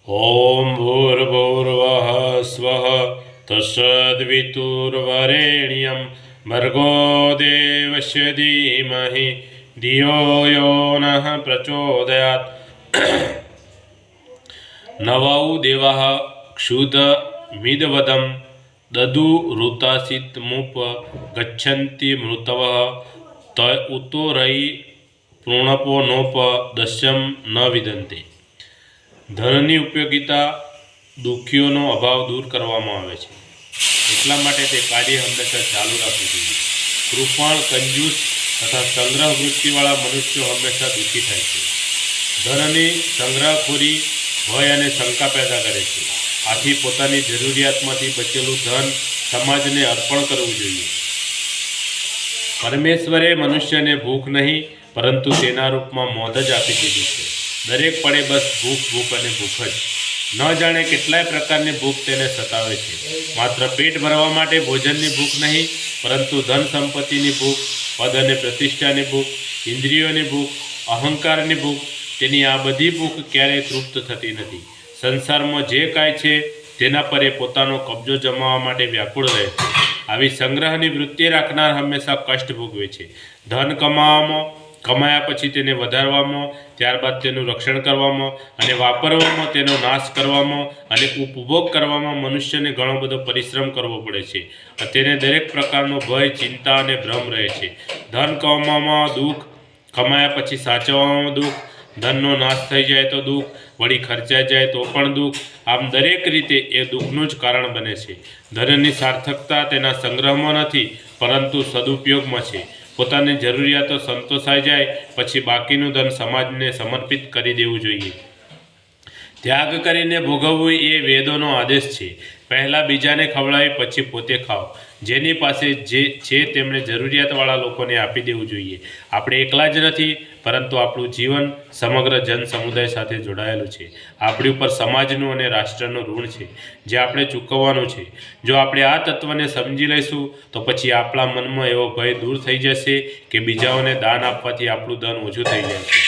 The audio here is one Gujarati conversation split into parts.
ओम भूर्भुवः स्वः तत्सवितुर्वरेण्यं भर्गो देवस्य धीमहि धियो यो नः प्रचोदयात्। नवौ देवाः क्षुधमिदवदं ददु ऋतासितमुप गच्छन्ति मृतवः त उतो रयि पूर्णपो नोप दस्यम न विदन्ते। ધનની ઉપયોગિતા દુઃખીઓનો અભાવ દૂર કરવામાં આવે છે, એટલા માટે તે કાર્ય હંમેશા ચાલુ રાખવું જોઈએ. કૃપણ, કંજૂસ તથા સંગ્રહ વૃત્તિવાળા મનુષ્યો હંમેશા દુઃખી થાય છે. ધનની સંગ્રહખોરી ભય અને શંકા પેદા કરે છે. આથી પોતાની જરૂરિયાતમાંથી બચેલું ધન સમાજને અર્પણ કરવું જોઈએ. પરમેશ્વરે મનુષ્યને ભૂખ નહીં પરંતુ તેના રૂપમાં મોત જ આપી દીધી છે. દરેક પળે બસ ભૂખ ભૂખ અને ભૂખ જ. ન જાણે કેટલાય પ્રકારની ભૂખ તેને સતાવે છે. માત્ર પેટ ભરવા માટે ભોજનની ભૂખ નહીં પરંતુ ધન સંપત્તિની ભૂખ, પદ અને પ્રતિષ્ઠાની ભૂખ, ઇન્દ્રિયોની ભૂખ, અહંકારની ભૂખ, તેની આ બધી ભૂખ ક્યારેય તૃપ્ત થતી નથી. સંસારમાં જે કાંઈ છે તેના પર એ પોતાનો કબજો જમાવવા માટે વ્યાકુળ રહે છે. આવી સંગ્રહની વૃત્તિ રાખનાર હંમેશા કષ્ટ ભોગવે છે. ધન કમાયા પછી તેને વધારવામાં, ત્યારબાદ તેનું રક્ષણ કરવામાં અને વાપરવામાં, તેનો નાશ કરવામાં અને ઉપભોગ કરવામાં મનુષ્યને ઘણો બધો પરિશ્રમ કરવો પડે છે. તેને દરેક પ્રકારનો ભય, ચિંતા અને ભ્રમ રહે છે. ધન કમાવામાં દુઃખ, કમાયા પછી સાચવવામાં દુઃખ, ધનનો નાશ થઈ જાય તો દુઃખ, વળી ખર્ચાઈ જાય તો પણ દુઃખ. આમ દરેક રીતે એ દુઃખનું જ કારણ બને છે. ધનની સાર્થકતા તેના સંગ્રહમાં નથી પરંતુ સદુપયોગમાં છે. પોતાની જરૂરિયાતો સંતોષાઈ જાય પછી બાકીનું ધન સમાજને સમર્પિત કરી દેવું જોઈએ. ત્યાગ કરીને ભોગવવું એ વેદોનો આદેશ છે. પહેલાં બીજાને ખવડાવી પછી પોતે ખાઓ. જેની પાસે જે છે તેમણે જરૂરિયાતવાળા લોકોને આપી દેવું જોઈએ. આપણે એકલા જ નથી પરંતુ આપણું જીવન સમગ્ર જન સમુદાય સાથે જોડાયેલું છે. આપણી ઉપર સમાજનું અને રાષ્ટ્રનું ઋણ છે જે આપણે ચૂકવવાનું છે. જો આપણે આ તત્વને સમજી લઈશું તો પછી આપણા મનમાં એવો ભય દૂર થઈ જશે કે બીજાઓને દાન આપવાથી આપણું ધન ઓછું થઈ જાય છે.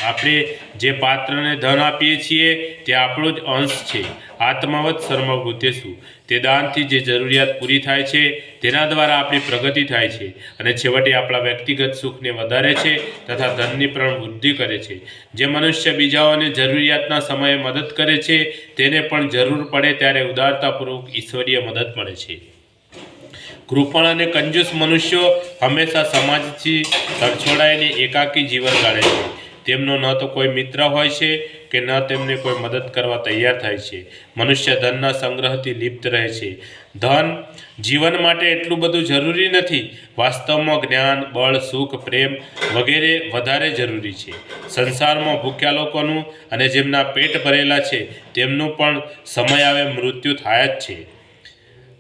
આપણે જે પાત્રને ધન આપીએ છીએ તે આપણો જ અંશ છે. આત્માવત સર્વભૂતેષુ. તે દાનથી જે જરૂરિયાત પૂરી થાય છે તેના દ્વારા આપણી પ્રગતિ થાય છે અને છેવટે આપણા વ્યક્તિગત સુખને વધારે છે તથા ધનની પણ વૃદ્ધિ કરે છે. જે મનુષ્ય બીજાઓને જરૂરિયાતના સમયે મદદ કરે છે તેને પણ જરૂર પડે ત્યારે ઉદારતાપૂર્વક ઈશ્વરીય મદદ મળે છે. કૃપણ અને કંજૂસ મનુષ્યો હંમેશા સમાજથી તરછોડાઈને એકાકી જીવન ગાળે છે. તેમનો ન તો કોઈ મિત્ર હોય છે કે ન તેમને કોઈ મદદ કરવા તૈયાર થાય છે. મનુષ્ય ધનના સંગ્રહથી લિપ્ત રહે છે. ધન જીવન માટે એટલું બધું જરૂરી નથી. વાસ્તવમાં જ્ઞાન, બળ, સુખ, પ્રેમ વગેરે વધારે જરૂરી છે. સંસારમાં ભૂખ્યા લોકોનું અને જેમના પેટ ભરેલા છે તેમનું પણ સમય આવે મૃત્યુ થાય જ છે.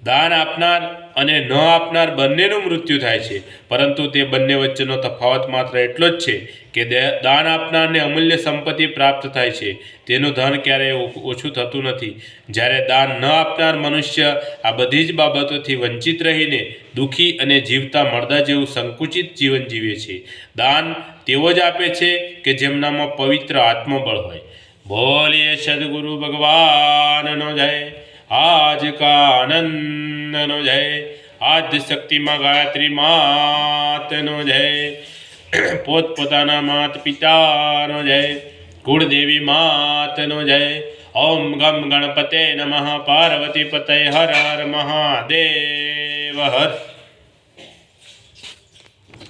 દાન આપનાર અને ન આપનાર બંનેનું મૃત્યુ થાય છે, પરંતુ તે બંને વચ્ચેનો તફાવત માત્ર એટલો જ છે કે દાન આપનારને અમૂલ્ય સંપત્તિ પ્રાપ્ત થાય છે. તેનું ધન ક્યારેય ઓછું થતું નથી. જ્યારે દાન ન આપનાર મનુષ્ય આ બધી જ બાબતોથી વંચિત રહીને દુઃખી અને જીવતા મરદા જેવું સંકુચિત જીવન જીવે છે. દાન તેવો જ આપે છે કે જેમનામાં પવિત્ર આત્મબળ હોય. બોલીએ સદગુરુ ભગવાનનો જય. आज का आनंदनो जय. आद्य शक्ति माँ गायत्री मातनो जय. पोतपोताना मात પિતાનો જય. કુળદેવી માતનો જય. ઓમ ગમ ગણપતે નમઃ. પાર્વતી પતય હર હર મહાદેવ હર.